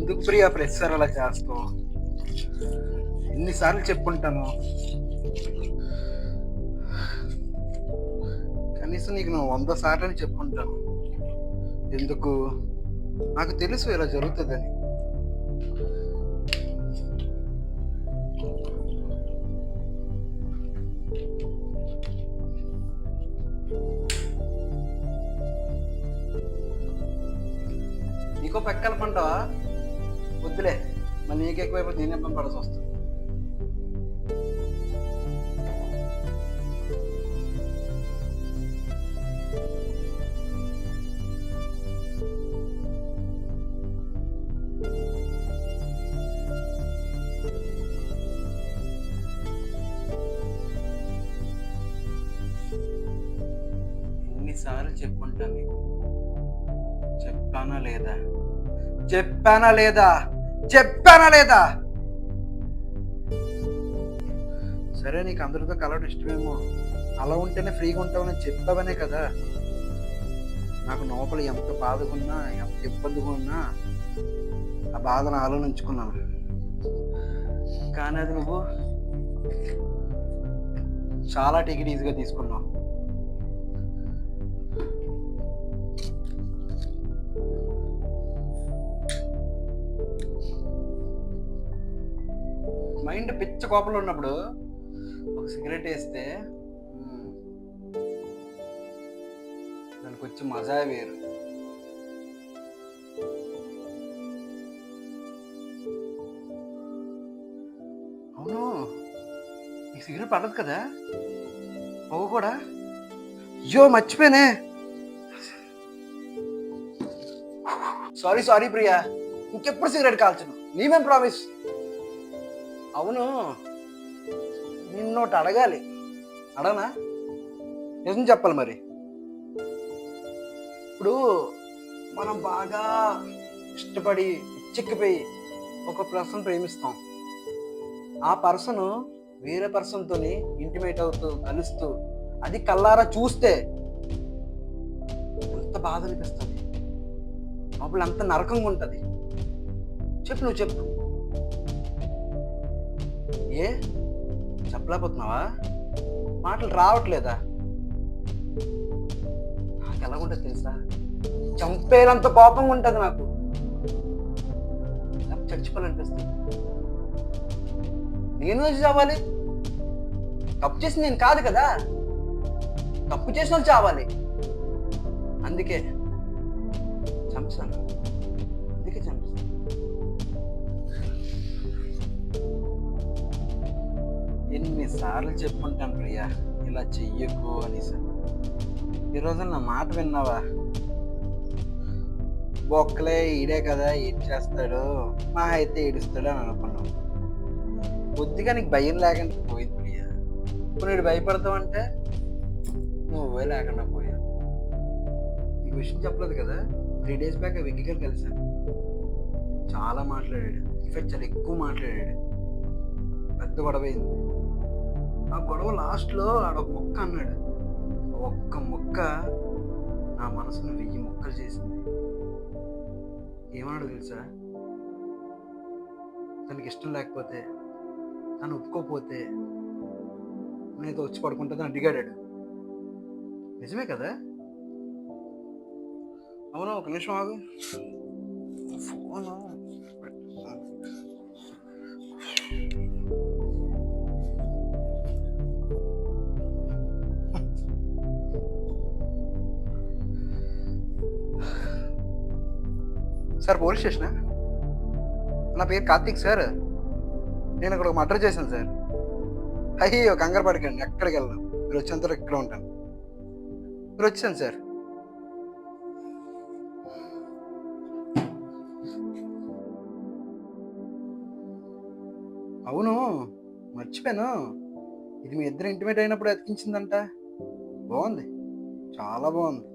ఎందుకు ప్రియా ప్రతిసారి అలా చేస్తావు? ఎన్నిసార్లు చెప్పుంటాను. కనీసం నీకు నేను 100 సార్లని చెప్పుంటాను. ఎందుకు? నాకు తెలుసు ఇలా జరుగుతుందని. నీకో పెక్కల పంటవా? వద్దులే, మరి నీకు ఎక్కువైపోతే నేను ఇబ్బంది పడాల్సి వస్తుంది. ఎన్నిసార్లు చెప్పుంటాను నీకు? చెప్పానా లేదా? చెప్పానా లేదా? చెప్పానా లేదా? సరే, నీకు అందరితో కలవడం ఇష్టమేమో. అలా ఉంటేనే ఫ్రీగా ఉంటావని చెప్పావనే కదా. నాకు లోపల ఎంత బాధకున్నా, ఎంత ఇబ్బందిగా ఉన్నా ఆ బాధను ఆలోచించుకున్నాను. కానీ అది నువ్వు చాలా టికెట్ ఈజీగా తీసుకున్నావు. మైండ్ పిచ్చ కోపంలో ఉన్నప్పుడు ఒక సిగరెట్ వేస్తే దానికి వచ్చి మజా వేరు. అవును, ఈ సిగరెట్ పడదు కదా, పొగ కూడా. అయ్యో మర్చిపోయానే. సారీ సారీ ప్రియా, ఇంకెప్పుడు సిగరెట్ కాల్చను. నీవేం ప్రామిస్? అవును, నిన్నోటి అడగాలి. అడగనా? నిజం చెప్పాలి మరి. ఇప్పుడు మనం బాగా ఇష్టపడి పిచ్చెక్కిపోయి ఒక పర్సన్ ప్రేమిస్తాం. ఆ పర్సన్ వేరే పర్సన్తో ఇంటిమేట్ అవుతూ కలుస్తూ అది కల్లారా చూస్తే ఎంత బాధ అనిపిస్తుంది, అప్పుడు అంత నరకంగా ఉంటుంది. చెప్పు, నువ్వు చెప్పు. ఏ చెప్పలేకపోతున్నావా? మాటలు రావట్లేదా? నాకు ఎలాగుంటుంది తెలుసా? చంపేనంత కోపంగా ఉంటుంది నాకు. చచ్చిపోవాలనిపిస్తుంది. నేను వచ్చి చావాలి? తప్పు చేసి నేను కాదు కదా, తప్పు చేసిన వాళ్ళు చావాలి. అందుకే చంపుతాను. అందుకే చంపుతాను. ఎన్నిసార్లు చెప్పుంటాను ప్రియా, ఇలా చెయ్యకు అనేసి. ఈరోజు నా మాట విన్నావా? బొక్కలే ఈడే కదా, ఏం చేస్తాడు, మా అయితే ఏడుస్తాడు అని అనుకున్నావు. కొద్దిగా నీకు భయం లేకుండా పోయింది ప్రియా. ఇప్పుడు నేను భయపడతావంటే నువ్వే లేకుండా పోయావు. నీకు విషయం చెప్పలేదు కదా, 3 days బ్యాక్ వెంకీ గారు కలిశాను. చాలా మాట్లాడాడు, ఇన్ఫాక్ట్ చాలా ఎక్కువ మాట్లాడాడు. పెద్ద గొడవ అయింది. ఆ గొడవ లాస్ట్లో ఆడొక మొక్క అన్నాడు. ఒక్క మొక్క నా మనసును 1000 మొక్కలు చేసింది. ఏమన్నాడు తెలుసా? తనకి ఇష్టం లేకపోతే, తను ఒప్పుకోపోతే నేనైతే వచ్చి పడుకుంటుందని అడిగాడు. నిజమే కదా? అవును, ఒక నిమిషం ఆగు. ఫోను సార్, పోలీస్ స్టేషనా? నా పేరు కార్తీక్ సార్. నేను ఇక్కడ ఒక మర్డర్ చేశాను సార్. అయ్యో కంగారు పడకండి, ఎక్కడికి వెళ్ళను. మీరు వచ్చేంత ఇక్కడ ఉంటాను. మీరు వచ్చాను సార్. అవును, మర్చిపోయాను. ఇది మీ ఇద్దరు ఇంటిమేట్ అయినప్పుడు అతికించిందంట. బాగుంది, చాలా బాగుంది.